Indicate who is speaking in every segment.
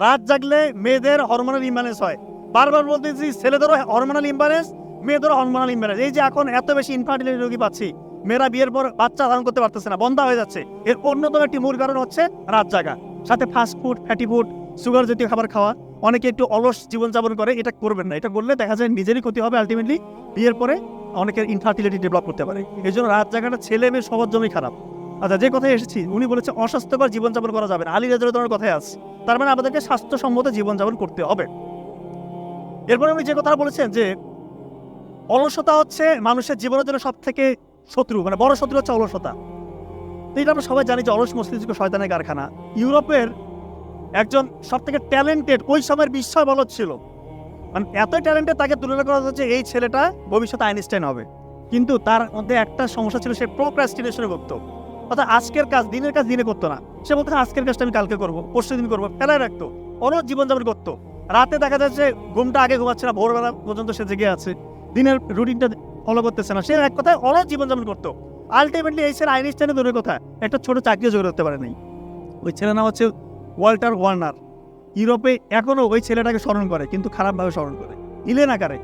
Speaker 1: রাত জাগলে মেয়েদের hormonal imbalance হয়। বারবার বলতেছি ছেলেদেরও হরমোনাল ইমব্যালেন্স, মেয়েদেরও হরমোনাল ইমব্যালেন্স। এই যে এখন এত বেশি ইনফার্টিলিটি রোগী পাচ্ছি, মেয়েরা বিয়ের পর বাচ্চা ধারণ করতে পারতেছে না, বন্ধ হয়ে যাচ্ছে, এর অন্যতম একটি মূল কারণ হচ্ছে রাত জাগা, সাথে fast food, fatty food, sugar জাতীয় খাবার খাওয়া। অনেকে একটু অলস জীবনযাপন করে, এটা করবেন না। এটা করলে দেখা যায় নিজেরই ক্ষতি হবে, আলটিমেটলি বিয়ের পরে অনেকের ইনফার্টিলিটি ডেভেলপ করতে পারে। এই জন্য রাত জাগাটা ছেলে মেয়ে সবার জন্যই খারাপ। আচ্ছা, যে কথায় এসেছি, উনি বলেছে অস্বাস্থ্যকর জীবনযাপন করা যাবে না। আলী রাজা ধরনের কথায় আছে, তার মানে আমাদেরকে স্বাস্থ্যসম্মত জীবনযাপন করতে হবে। এরপরে উনি যে কথা বলেছেন যে অলসতা হচ্ছে মানুষের জীবনের জন্য সব থেকে শত্রু, মানে বড় শত্রু হচ্ছে অলসতা। তো এটা আমরা সবাই জানি যে অলস মস্তিষ্ক শয়তানের কারখানা। ইউরোপের একজন সব থেকে ট্যালেন্টেড, ওই সময়ের বিস্ময় বলদ ছিল, মানে এত ট্যালেন্টেড, তাকে তুলনা করা হচ্ছে এই ছেলেটা ভবিষ্যতে আইনস্টাইন হবে। কিন্তু তার মধ্যে একটা সমস্যা ছিল, সে প্রোক্রাস্টিনেশনে ভুগত। অর্থাৎ আজকের কাজ, দিনের কাজ দিনে করতো না। সে বলতো আজকের কাজটা আমি কালকে করবো, পরশু দিন করবো, ফেলায় রাখতো, অলস জীবনযাপন করতো। রাতে দেখা যাচ্ছে ঘুমটা আগে ঘুমাচ্ছে না, ভোরবেলা পর্যন্ত সে জেগে আছে, দিনের রুটিনটা ফলো করতেছে না। সে এক কথায় অলস জীবনযাপন করতো। আলটিমেটলি এই ছেলে আইনস্টাইনের দূরের কথা, একটা ছোট চাকরিও জোগাড় করতে পারে নাই। ওই ছেলের নাম হচ্ছে ওয়াল্টার ওয়ার্নার। ইউরোপে এখনো ওই ছেলেটাকে স্মরণ করে, কিন্তু খারাপভাবে স্মরণ করে, ইলেন আকারে।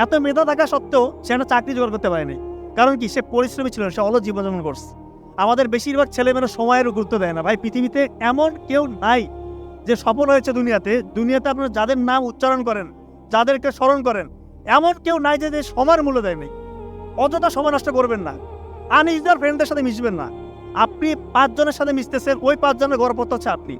Speaker 1: এত মেধা থাকা সত্ত্বেও সে একটা চাকরি জোগাড় করতে পারেনি। কারণ কি? সে পরিশ্রমী ছিল না, সে অলস জীবনযাপন করছে। আমাদের বেশিরভাগ ছেলেমেয়েরা সময়ের গুরুত্ব দেয় না ভাই। পৃথিবীতে এমন কেউ নাই যে সফল হয়েছে দুনিয়াতে আপনারা যাদের নাম উচ্চারণ করেন, যাদেরকে স্মরণ করেন, এমন কেউ নাই যে সময়ের মূল্য দেয়নি। অযথা সময় নষ্ট করবেন না। আনইউজুয়াল ফ্রেন্ডদের সাথে মিশবেন না। আপনি 5 জনের সাথে মিশতেছেন, ওই 5 জনের গড়পড়তা হচ্ছে আপনি।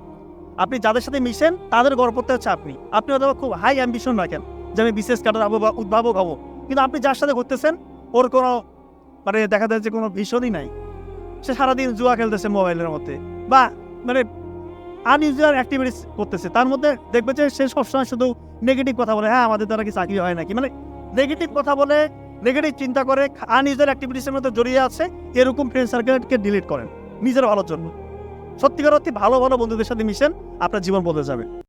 Speaker 1: আপনি যাদের সাথে মিশেন তাদের গড়পড়তা হচ্ছে আপনি। আপনি হয়তো খুব হাই অ্যাম্বিশন রাখেন যে আমি বিশেষ কাটার হবো বা উদ্ভাবক হবো, কিন্তু আপনি যার সাথে ঘুরতেছেন ওর কোনো মানে দেখা যায় যে কোনো ভীষণই নাই। সে সারাদিন জুয়া খেলতেছে মোবাইলের মধ্যে, বা মানে আনইউজুয়াল অ্যাক্টিভিটিস করতেছে। তার মধ্যে দেখবে যে সে সবসময় শুধু নেগেটিভ কথা বলে, হ্যাঁ আমাদের দ্বারা কি চাকরি হয় নাকি, মানে নেগেটিভ কথা বলে, নেগেটিভ চিন্তা করে, আনইউজুয়াল অ্যাক্টিভিটিসের মধ্যে জড়িয়ে আছে। এরকম ফ্রেন্ড সার্কেলকে ডিলিট করেন নিজের ভালোর জন্য। সত্যিকার অর্থে ভালো ভালো বন্ধুদের সাথে মিশেন, আপনার জীবন বদলে যাবে।